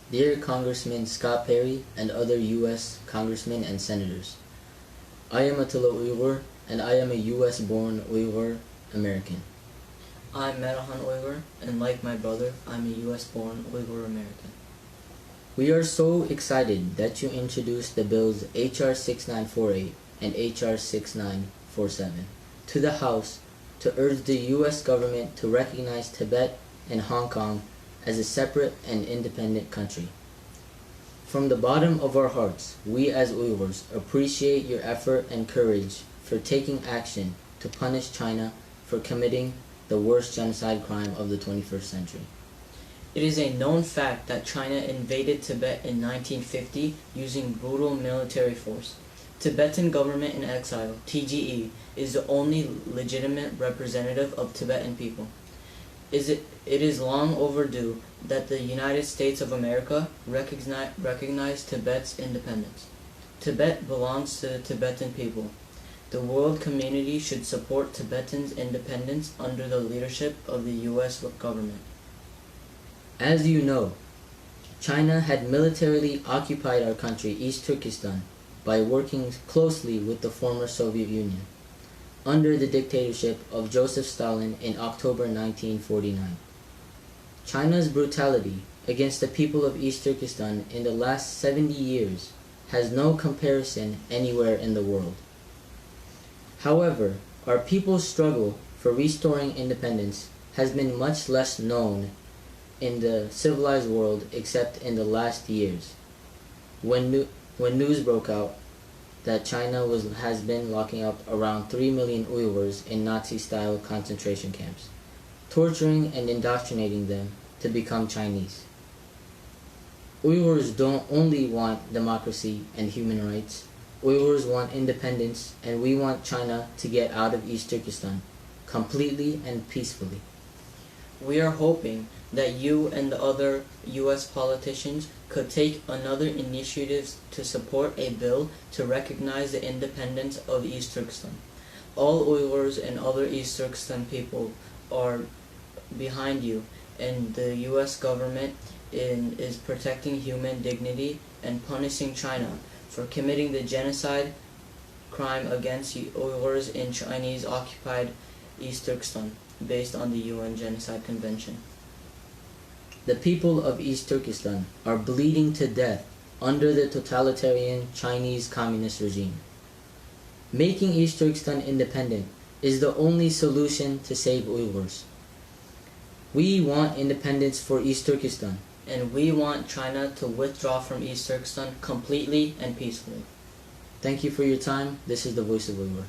Dear Congressman Scott Perry and other U.S. Congressmen and Senators, I am Attila Uyghur and I am a U.S.-born Uyghur American. I'm Metahan Uyghur, and like my brother, I'm a US-born Uyghur American. We are so excited that you introduced the bills H.R. 6948 and H.R. 6947 to the House to urge the U.S. government to recognize Tibet and Hong Kong as a separate and independent country. From the bottom of our hearts, we as Uyghurs appreciate your effort and courage for taking action to punish China for committing the worst genocide crime of the 21st century. It is a known fact that China invaded Tibet in 1950 using brutal military force. Tibetan Government in Exile, TGE, is the only legitimate representative of Tibetan people. It is long overdue that the United States of America recognize Tibet's independence. Tibet belongs to the Tibetan people. The world community should support Tibetans' independence under the leadership of the U.S. government. As you know, China had militarily occupied our country, East Turkestan, by working closely with the former Soviet Union, under the dictatorship of Joseph Stalin in October 1949. China's brutality against the people of East Turkestan in the last 70 years has no comparison anywhere in the world. However, our people's struggle for restoring independence has been much less known in the civilized world except in the last years, when news broke out that China has been locking up around 3 million Uyghurs in Nazi-style concentration camps, torturing and indoctrinating them to become Chinese. Uyghurs don't only want democracy and human rights. Uyghurs want independence, and we want China to get out of East Turkestan completely and peacefully. We are hoping that you and the other U.S. politicians could take another initiative to support a bill to recognize the independence of East Turkestan. All Uyghurs and other East Turkestan people are behind you, and the U.S. government is protecting human dignity and punishing China for committing the genocide crime against Uyghurs in Chinese-occupied East Turkestan, based on the UN Genocide Convention. The people of East Turkestan are bleeding to death under the totalitarian Chinese communist regime. Making East Turkestan independent is the only solution to save Uyghurs. We want independence for East Turkestan, and we want China to withdraw from East Turkestan completely and peacefully. Thank you for your time. This is the Voice of Uyghur.